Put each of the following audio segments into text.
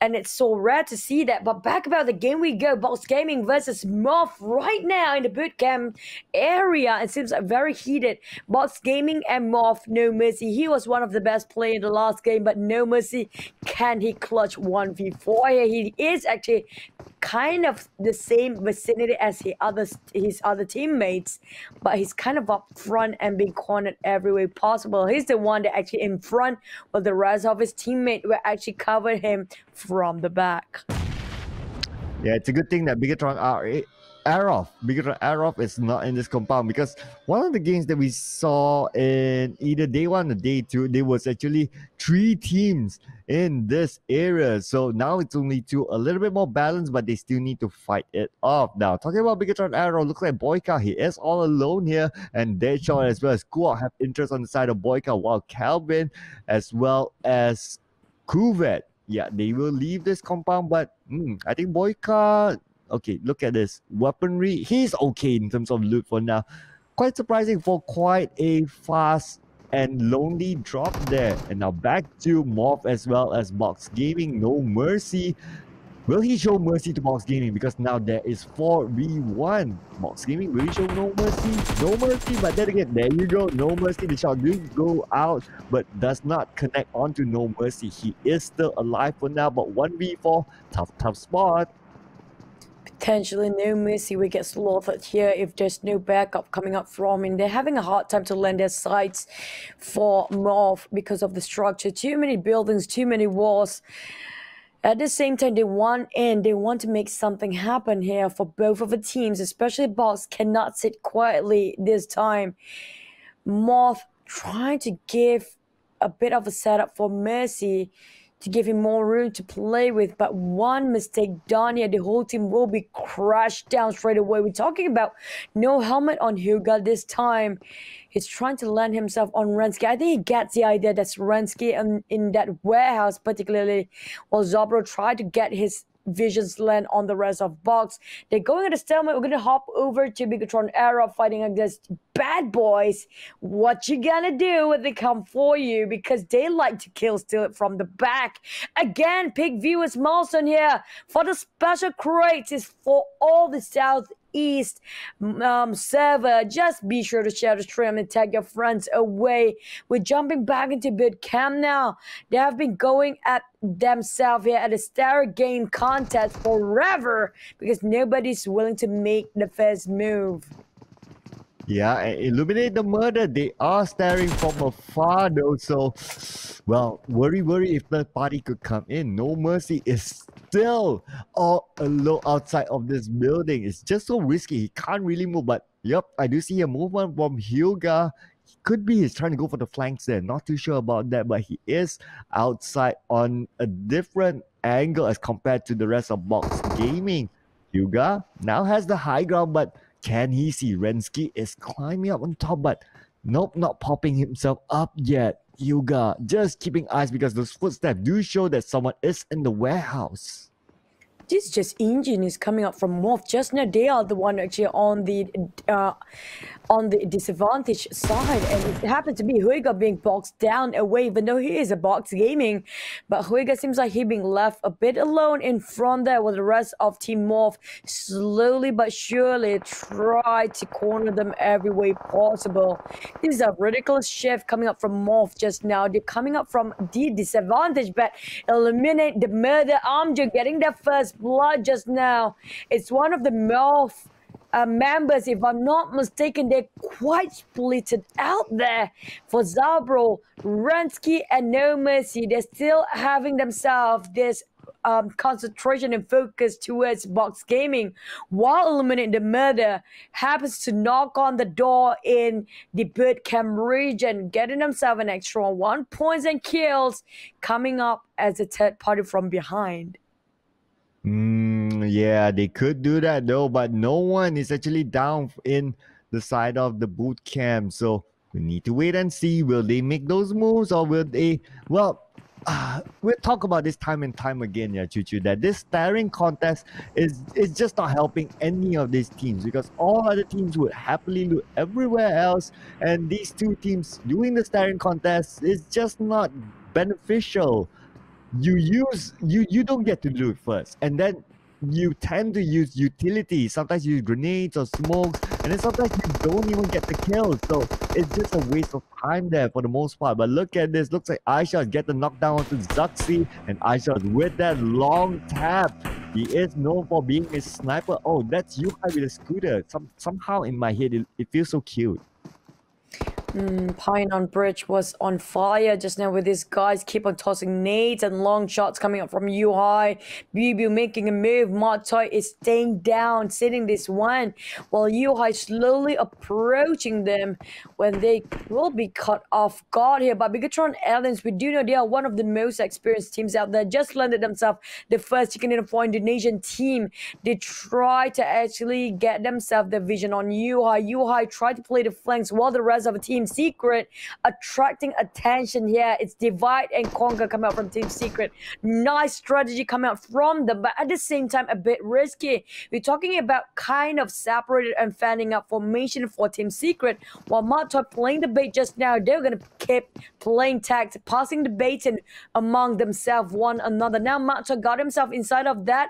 and it's so rare to see that. But back about the game we go, Box Gaming versus Morph right now in the bootcamp area. It seems like very heated. Box Gaming and Morph, no mercy. He was one of the best players in the last game, but no mercy. Can he clutch 1v4 here? He is actually kind of the same vicinity as his other teammates, but he's kind of up front and being cornered every way possible. He's the one that actually in front, while the rest of his teammates will actually cover him from the back. Yeah, it's a good thing that Bigetron Arof is not in this compound, because one of the games that we saw in either day 1 or day 2, there was actually 3 teams in this area. So now it's only 2, a little bit more balanced, but they still need to fight it off. Now, talking about Bigetron Arrow, looks like Boyka, he is all alone here, and Deadshot as well as Kuok have interest on the side of Boyka, while Calvin as well as Kuvet, yeah, they will leave this compound, but I think Boyka, okay, look at this weaponry. He's okay in terms of loot for now. Quite surprising for quite a fast and lonely drop there. And now back to Morph as well as Box Gaming. No mercy. Will he show mercy to Box Gaming? Because now there is 4v1. Box Gaming, will he show no mercy? No mercy, but then again, there you go. No mercy. The shot do go out, but does not connect onto no mercy. He is still alive for now, but 1v4, tough spot. Potentially no mercy will get slaughtered here if there's no backup coming up from him. They're having a hard time to land their sights for Morph because of the structure. Too many buildings, too many walls. At the same time, they want to make something happen here for both of the teams, especially Box cannot sit quietly this time. Morph trying to give a bit of a setup for Mercy to give him more room to play with, but one mistake done here, the whole team will be crashed down straight away. We're talking about no helmet on Hyuga this time. He's trying to land himself on Rensky. I think he gets the idea that's Rensky in that warehouse, particularly while Zobro tried to get his visions land on the rest of Box. They're going at a stalemate. We're going to hop over to Bigetron Era fighting against bad boys. What you gonna do when they come for you? Because they like to steal it from the back. Again, Pig Viewers milestone here for the special crates is for all the Southeast server. Just be sure to share the stream and tag your friends away. We're jumping back into bid camp now. They have been going at themselves here at a star game contest forever because nobody's willing to make the first move. Yeah, and illuminate the murder. They are staring from afar though, so well, worry if third party could come in. No Mercy is still all alone outside of this building. It's just so risky. He can't really move, but yep, I do see a movement from Hyuga. Could be he's trying to go for the flanks there. Not too sure about that, but he is outside on a different angle as compared to the rest of Box Gaming. Hyuga now has the high ground, but can he see? Rensky is climbing up on top, but nope, not popping himself up yet. Hyuga just keeping eyes because those footsteps do show that someone is in the warehouse. This just engine is coming up from Morph. Just now, they are the one actually on the disadvantage side, and it happens to be Huiga being boxed down away, even though he is a Box Gaming. But Huiga seems like he being left a bit alone in front there, while the rest of Team Morph slowly but surely try to corner them every way possible. This is a ridiculous shift coming up from Morph just now. They're coming up from the disadvantage, but eliminate the murder. Amjo getting their first blood just now. It's one of the Morph members, if I'm not mistaken. They're quite splitted out there for Zabro, Rensky, and No Mercy. They're still having themselves this concentration and focus towards Box Gaming, while eliminating the murder happens to knock on the door in the bootcamp region, getting themselves an extra 1 points and kills, coming up as a third party from behind. Yeah, they could do that though, but no one is actually down in the side of the boot camp. So we need to wait and see. Will they make those moves, or will they? Well, we'll talk about this time and time again, yeah, Choo-Choo, that this staring contest is just not helping any of these teams, because all other teams would happily loot everywhere else, and these two teams doing the staring contest is just not beneficial. you don't get to loot first, and then you tend to use utilities. Sometimes you use grenades or smokes, and then sometimes you don't even get the kill. So it's just a waste of time there for the most part. But look at this. Looks like Aisha get the knockdown onto Zuxi, and Aisha with that long tap. He is known for being a sniper. Oh, that's Yuhai with a scooter. Somehow in my head, it feels so cute. Pine on Bridge was on fire just now with these guys keep on tossing nades and long shots coming up from Yuhai. Bibu making a move. Matoi is staying down, sitting this one, while Yuhai slowly approaching them when they will be cut off guard here. But Bigetron Aliens, we do know they are one of the most experienced teams out there. Just landed themselves the first chicken dinner for Indonesian team. They try to actually get themselves the vision on Yuhai. Yuhai tried to play the flanks while the rest of the team Secret attracting attention here. It's divide and conquer coming out from Team Secret. Nice strategy coming out from them, but at the same time a bit risky. We're talking about kind of separated and fanning out formation for Team Secret, while Matoi playing the bait just now. They're gonna keep playing tags, passing the bait in among themselves one another. Now Matoi got himself inside of that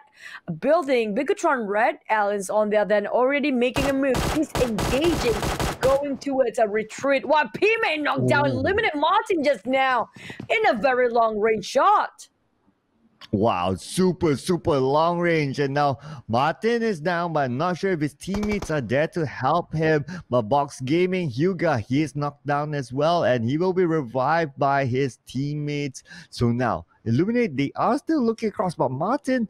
building. Bigetron Red Aliens on the other end already making a move. He's engaging, going towards a retreat. While P-Man knocked down Limited Martin just now in a very long range shot. Wow, super long range. And now Martin is down, but I'm not sure if his teammates are there to help him. But Box Gaming, Hyuga, he is knocked down as well, and he will be revived by his teammates. So now Illuminate, they are still looking across, but Martin,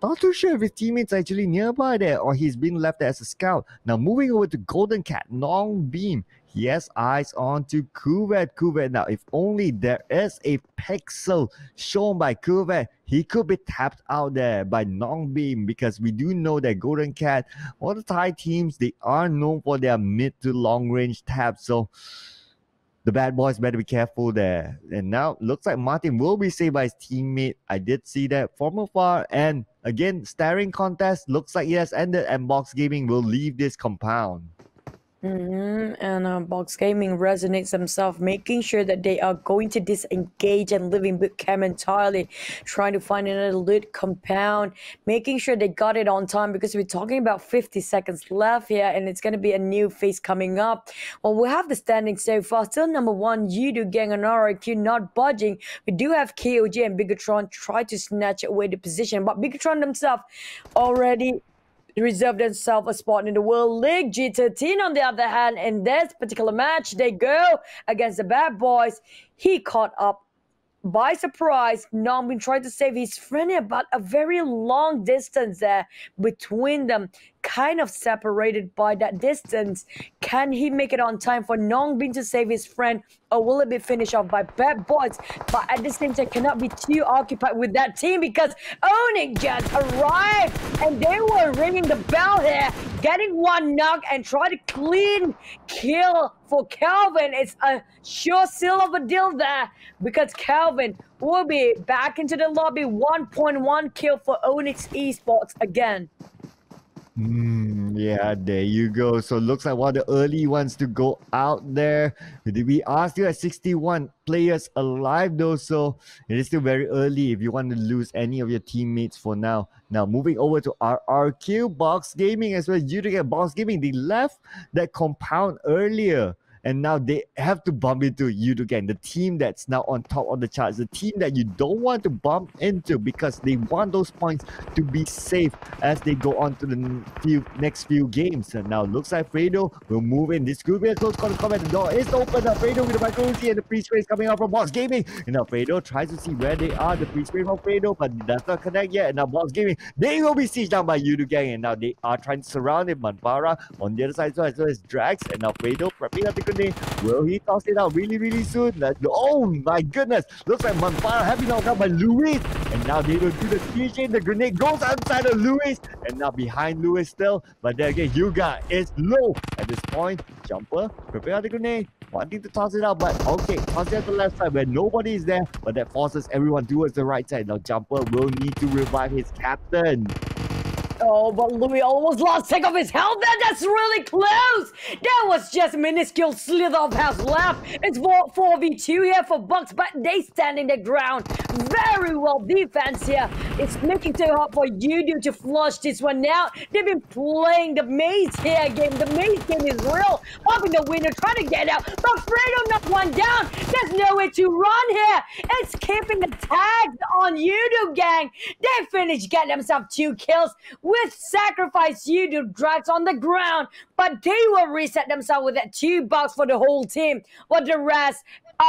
not too sure if his teammates are actually nearby there or he's been left as a scout. Now moving over to Golden Cat, Nong Beam. He has eyes on to Kuvet. Now, if only there is a pixel shown by Kuvet, he could be tapped out there by Nong Beam, because we do know that Golden Cat, all the Thai teams, they are known for their mid to long range taps. So the bad boys better be careful there. And now looks like Martin will be saved by his teammate. I did see that from afar. And again, staring contest looks like it has ended, and Box Gaming will leave this compound. And Box Gaming resonates themselves, making sure that they are going to disengage and leaving boot camp entirely, trying to find another loot compound, making sure they got it on time, because we're talking about 50 seconds left here, and it's going to be a new phase coming up. Well, we have the standings so far. Still number one, Yoodo Gang and RIQ not budging. We do have KOG and Bigetron try to snatch away the position, but Bigetron themselves already reserved themselves a spot in the World League. G13 on the other hand, in this particular match, they go against the bad boys. He caught up by surprise. Nongbin tried to save his friend here, but a very long distance there between them, kind of separated by that distance. Can he make it on time for Nongbin to save his friend, or will it be finished off by bad boys? But at the same time, cannot be too occupied with that team, because Onyx just arrived and they were ringing the bell here, getting one knock and try to clean kill for Calvin. It's a sure seal of a deal there, because Calvin will be back into the lobby. 1.1 kill for Onyx Esports again. Yeah, there you go. So looks like one of the early ones to go out there. We are still at 61 players alive though, so it is still very early if you want to lose any of your teammates for now. Now moving over to RRQ, Box Gaming as well. You to get Box Gaming, they left that compound earlier, and now they have to bump into Yoodo Gang, the team that's now on top of the charts, the team that you don't want to bump into, because they want those points to be safe as they go on to the next few games. And now looks like Fredo will move in. This could be a close call to combat. The door is open. Now Fredo with the micro Uzi and the pre-spray is coming out from Box Gaming. And now Fredo tries to see where they are. The pre-spray from Fredo, but it does not connect yet. And now Box Gaming, they will be sieged down by Yoodo Gang. And now they are trying to surround him. Manvara on the other side as well as Drax. And now Fredo prepping up the grenade. Will he toss it out really soon? Oh my goodness! Looks like Manfara have been knocked out by Luis, and now they will do the TJ. The grenade goes outside of Luis, and now behind Luis still. But then again, Hyuga is low at this point. Jumper prepare out the grenade, wanting to toss it out, but okay, toss it at the left side where nobody is there. But that forces everyone towards the right side. Now Jumper will need to revive his captain. Oh, but Louis almost lost sight of his health there. That's really close. That was just a minuscule slither of health left. It's 4v2 here for Bucks, but they stand in the ground Very well defense here. It's making it hard for Yoodo to flush this one now. They've been playing the maze here game. The maze game is real. Popping the window, trying to get out. But Fredo knocked one down. There's nowhere to run here. It's keeping the tags on Yoodo gang. They finished getting themselves 2 kills with sacrifice. Yoodo drags on the ground. But they will reset themselves with that 2 bucks for the whole team. But the rest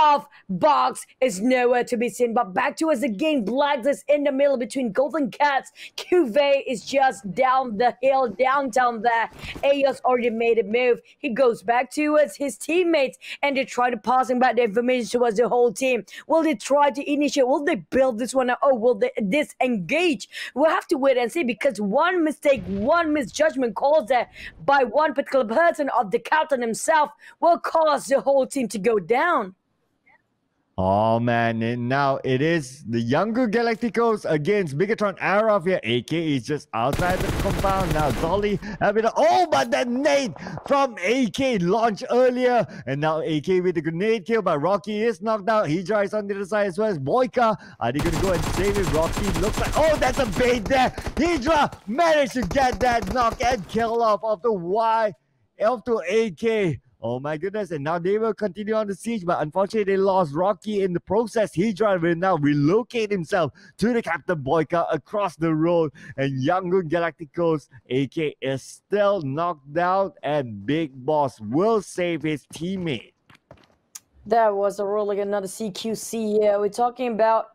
of box is nowhere to be seen. But back to us again. Blacks is in the middle between Golden Cats. Cuvée is just down the hill, downtown there. Ayos already made a move. He goes back towards his teammates and they try to pass him back the information towards the whole team. Will they try to initiate? Will they build this one out? Or will they disengage? We'll have to wait and see, because one mistake, one misjudgment calls there by one particular person of the captain himself will cause the whole team to go down. Oh man, and now it is the Yangoon Galacticos against Bigetron Arrow here. AK is just outside the compound. Now Dolly having a, oh, but that nade from AK launched earlier. And now AK with the grenade kill, but Rocky is knocked out. He drives on the other side as well as Boyka. Are they going to go and save it? Rocky looks like, oh, that's a bait there. Hydra managed to get that knock and kill off of the Y F to AK. Oh my goodness, and now they will continue on the siege, but unfortunately they lost Rocky in the process. Hydra will now relocate himself to the Captain Boyka across the road, and Yangoon Galacticos AK is still knocked out, and Big Boss will save his teammate. That was a really another CQC here. We're talking about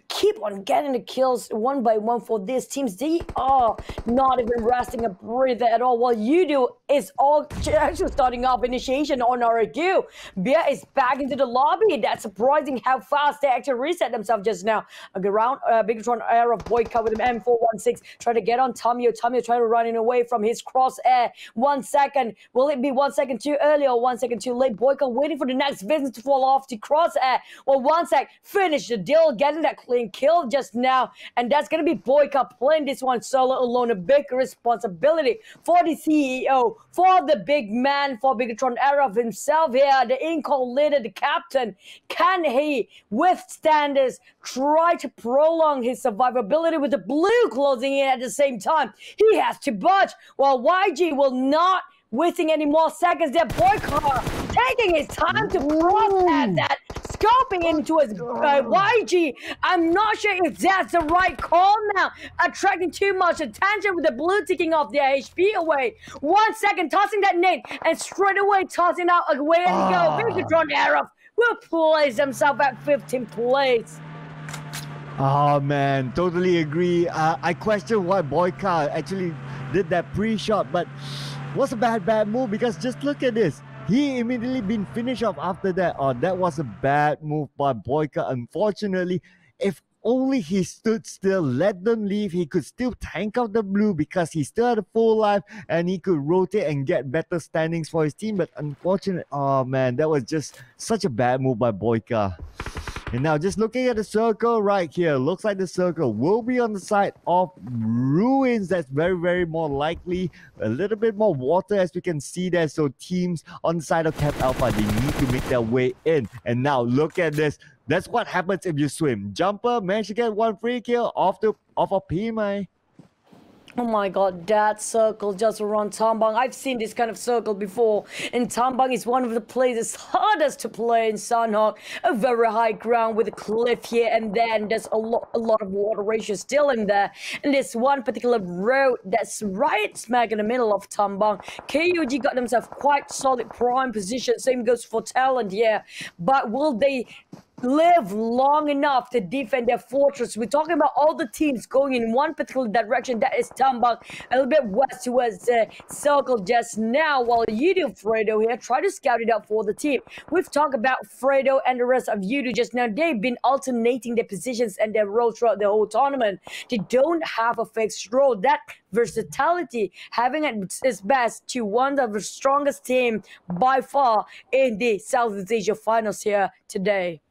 keep on getting the kills one by one for these teams. They are not even resting a breather at all. While Yoodo is all actually starting off initiation on RQ. Bia is back into the lobby. That's surprising how fast they actually reset themselves just now. Around Bigetron era of Boyka with an M416 trying to get on Tamio. Tamio trying to run in away from his crosshair. 1 second. Will it be 1 second too early or 1 second too late? Boyka waiting for the next vision to fall off the crosshair. Well, 1 sec. Finish the deal. Getting that clean kill just now, and that's gonna be Boyka playing this one solo alone. A big responsibility for the CEO, for the big man, for Bigetron era of himself here, the in-call leader, the captain. Can he withstand this? Try to prolong his survivability with the blue closing in at the same time. He has to budge, while YG will not wasting any more seconds there. Boyka taking his time to process that, scoping into his YG. I'm not sure if that's the right call now. Attracting too much attention with the blue ticking off their HP away. 1 second, tossing that nade, and straight away tossing out away and go. Bigetron Arrow will place himself at 15th place. Oh man, totally agree. I question why Boyka actually did that pre-shot, but was a bad move, because just look at this. He immediately been finished off after that. Oh, that was a bad move by Boyka. Unfortunately, if only he stood still, let them leave, he could still tank out the blue because he still had a full life and he could rotate and get better standings for his team. But unfortunately, oh man, that was just such a bad move by Boyka. And now just looking at the circle right here, looks like the circle will be on the side of Ruins. That's very more likely. A little bit more water as we can see there. So teams on the side of Cap Alpha, they need to make their way in. And now look at this. That's what happens if you swim. Jumper managed to get 1 free kill off of PMI. Oh my god, that circle just around Tambang. I've seen this kind of circle before. And Tambang is one of the places hardest to play in Sanhok. A very high ground with a cliff here and then there's a lot of water ratio still in there. And there's one particular road that's right smack in the middle of Tambang. KUG got themselves quite solid prime position. Same goes for Talent, yeah. But will they live long enough to defend their fortress? We're talking about all the teams going in one particular direction, that is Tambang, a little bit west towards the circle just now, while Yoodo Fredo here try to scout it out for the team. We've talked about Fredo and the rest of Yoodo just now. They've been alternating their positions and their roles throughout the whole tournament. They don't have a fixed role. That versatility, having at its best to one of the strongest team by far in the Southeast Asia Finals here today.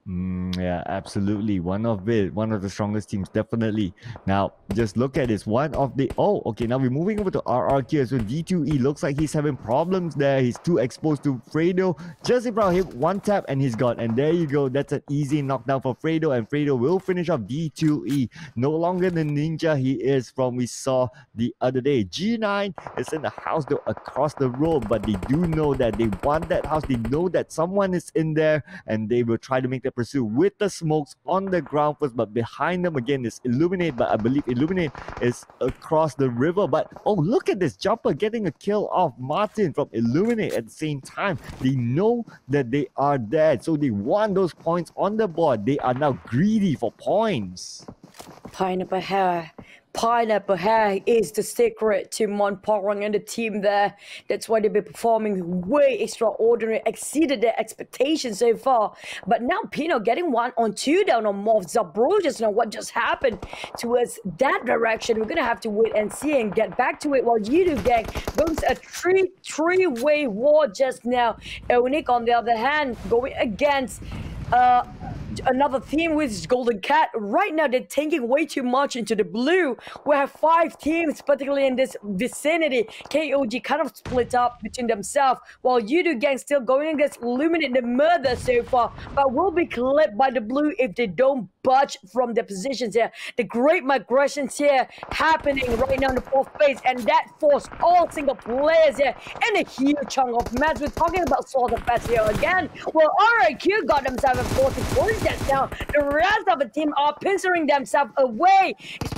Yeah, absolutely. One of the strongest teams, definitely. Now, just look at this. One of the okay. Now we're moving over to RRQ. So D2E looks like he's having problems there. He's too exposed to Fredo. Just in front of him, one tap and he's gone. And there you go. That's an easy knockdown for Fredo, and Fredo will finish off D2E. No longer the ninja he is from we saw the other day. G9 is in the house though across the road, but they do know that they want that house. They know that someone is in there, and they will try to make the pursuit with the smokes on the ground first, but behind them again is Illuminate, but I believe Illuminate is across the river. But look at this jumper getting a kill off Martin from Illuminate at the same time. They know that they are dead, so they want those points on the board. They are now greedy for points. Pineapple hair. Pineapple hair is the secret to Monparang and the team there. That's why they've been performing way extraordinary, exceeded their expectations so far. But now Pino getting 1-on-2 down on Morph. Zabro just know what just happened towards that direction. We're gonna have to wait and see and get back to it while Yoodo Gang goes a three-way war just now. Onik on the other hand going against another team with Golden Cat. Right now they're taking way too much into the blue. We have 5 teams particularly in this vicinity. KOG kind of split up between themselves while Yoodo Gang still going against Illuminate the Murder so far, but will be clipped by the blue if they don't budge from their positions here. The great migrations here happening right now in the 4th phase, and that forced all single players here in a huge chunk of match. We're talking about Slaughter Fest here again. Well, RIQ got themselves at 40 points just now. The rest of the team are pincering themselves away,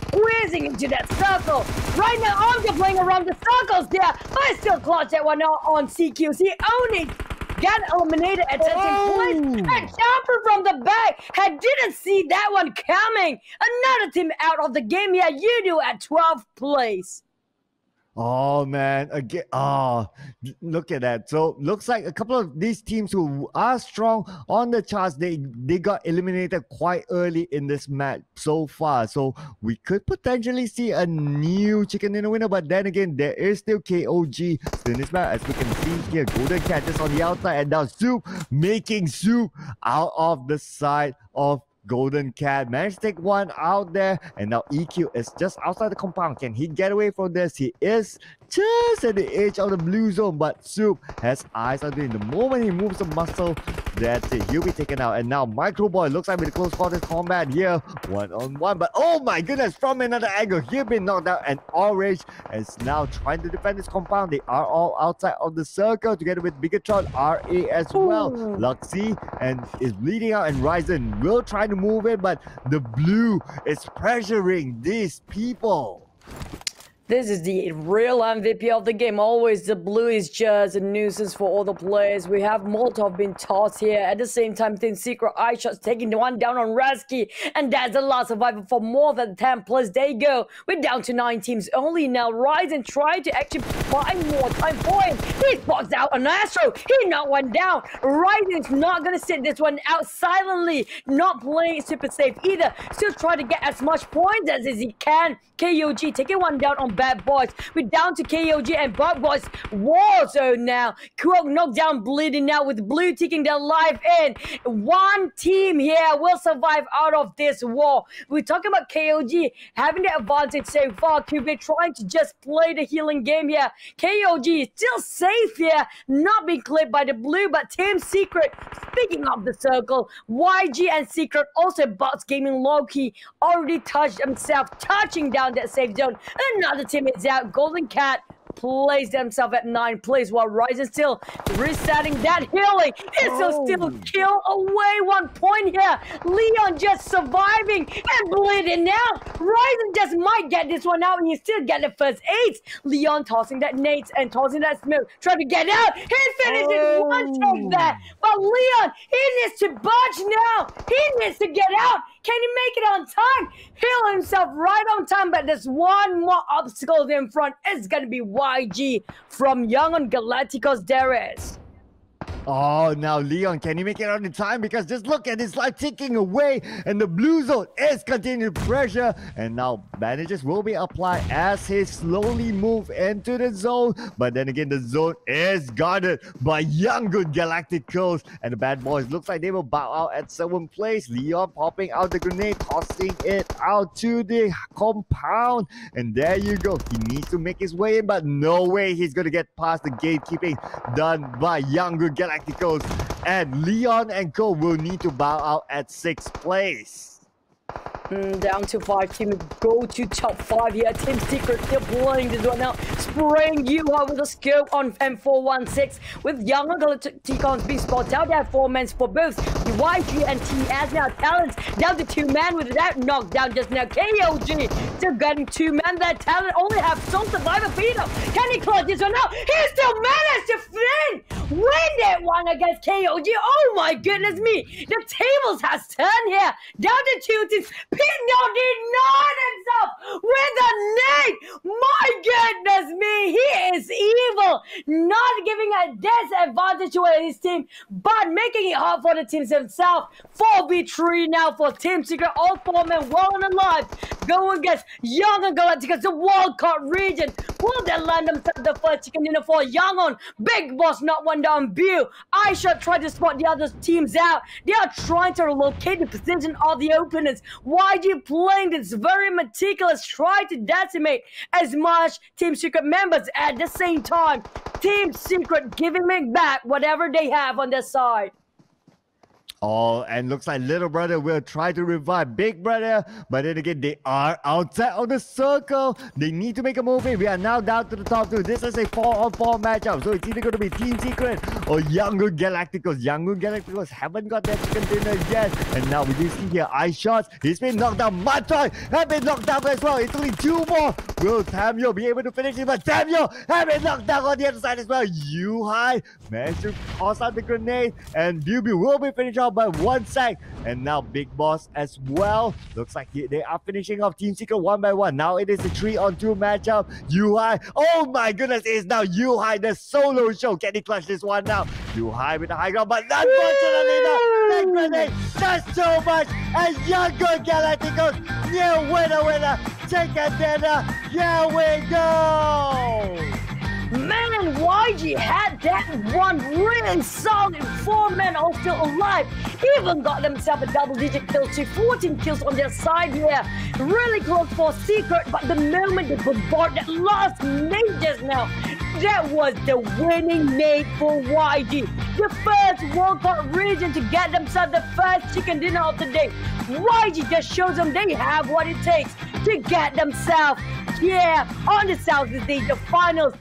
squeezing into that circle. Right now, I'm playing around the circles there. I still clutch that one out on CQC. Only got eliminated at 13th place. And Jumper from the back didn't see that one coming. Another team out of the game here. Yoodo at 12th place. Oh man, again, look at that. So looks like a couple of these teams who are strong on the charts, they got eliminated quite early in this match so far. So we could potentially see a new chicken dinner winner, but then again, there is still KOG still in this match, as we can see here. Golden Cat just on the outside, and now Soup making Soup out of the side of Golden Cat. Managed to take one out there, and now EQ is just outside the compound. Can he get away from this? He is just at the edge of the blue zone, but Soup has eyes on him. The moment he moves the muscle, that's it. He'll be taken out. And now Micro Boy looks like with the close quarters combat here, 1-on-1. But oh my goodness, from another angle, he's been knocked out, and Orange is now trying to defend this compound. They are all outside of the circle together with Bigetron, RA as well. Luxy and is bleeding out, and Ryzen will try to move it, but the blue is pressuring these people. This is the real MVP of the game. Always the blue is just a nuisance for all the players. We have Molotov being tossed here. At the same time, Team Secret Eye Shots taking the one down on Rasky. And that's the last survivor for more than 10 plus. There you go. We're down to 9 teams only now. Ryzen tried to actually buy more time for him. He spots out an Astro. He knocked one down. Ryzen's not going to sit this one out silently. Not playing super safe either. Still trying to get as much points as he can. KOG taking one down on Bad Boys. We're down to KOG and Bad Boys war zone now. Kuok knocked down, bleeding now with blue taking their life in. One team here will survive out of this war. We're talking about KOG having the advantage so far. QB trying to just play the healing game here. KOG is still safe here, not being clipped by the blue, but Team Secret, speaking of the circle, YG and Secret, also Box Gaming low-key, already touched himself, touching down that safe zone. Another team is out. Golden Cat plays themselves at 9th place while Ryzen still resetting that healing. It's still kill away 1 point here. Leon just surviving and bleeding now. Ryzen just might get this one out, and you still get the first 8. Leon tossing that nades and tossing that smoke, trying to get out. He finishes one take there, but Leon, he needs to budge now. He needs to get out. Can he make it on time? Heal himself right on time, but there's one more obstacle in front. It's going to be YG from Yangoon Galacticos. There is. Oh, now Leon, can he make it on the time? Because just look at his life ticking away, and the blue zone is continuing pressure. And now bandages will be applied as he slowly move into the zone. But then again, the zone is guarded by Yangoon Galacticos, and the bad boys looks like they will bow out at 7th place. Leon popping out the grenade, tossing it out to the compound, and there you go. He needs to make his way in, but no way he's gonna get past the gatekeeping done by Yangoon Galacticos, and Leon and Co will need to bow out at 6th place. Down to 5 team, go to top 5 here. Team Secret still playing this one now. Spraying Yoodo with a scope on M416 with Yangoon Galacticos being spotted out. There are 4 men for both YG and TS now. Talents down to 2 men with that knockdown just now. KOG still getting 2 men. That Talent only have some survivor Peter. Can he clutch this one now? He still managed to win that one against KOG. Oh my goodness me. The tables has turned here. Down to 2 teams. Pino did not himself with a nade. My goodness me, he is evil. Not giving a disadvantage to his team, but making it hard for the teams himself. 4v3 now for Team Secret. All 4 men well and alive. Going against Yangoon Galacticos, the wild card region. Will they land themselves the first chicken dinner for Yangoon? Big Boss not one down view. I should try to spot the other teams out. They are trying to locate the position of the opponents. YG playing this very meticulous, try to decimate as much Team Secret members at the same time. Team Secret giving back whatever they have on their side. Oh, and looks like little brother will try to revive big brother, but then again, they are outside of the circle. They need to make a move. We are now down to the top 2. This is a 4-on-4 matchup, so it's either going to be Team Secret or Yangoon Galacticos. Yangoon Galacticos haven't got that chicken dinner yet, and now we do see here eye shots. He's been knocked down. Matoy have been knocked down as well. It's only 2 more. Will Tamyo be able to finish it? But Tamyo have been knocked down on the other side as well. Yuhai managed to toss out the grenade, and Bubu will be finished off by 1 sec. And now Big Boss as well. Looks like they are finishing off Team Secret 1 by 1. Now it is a 3-on-2 matchup. Yuhai, oh my goodness, it is now Yuhai, the solo show. Can he clutch this one now? Yuhai with the high ground, but unfortunately no. That grenade does so much. And Yangoon Galacticos, new winner. Chicken dinner. Here we go. Man, YG had that one really solid. 4 men all still alive. Even got themselves a double-digit kill to 14 kills on their side here. Really close for Secret, but the moment they bombard that last nade just now, that was the winning nade for YG. The first World Cup region to get themselves the first chicken dinner of the day. YG just shows them they have what it takes to get themselves, on the Southeast Stage, the finals.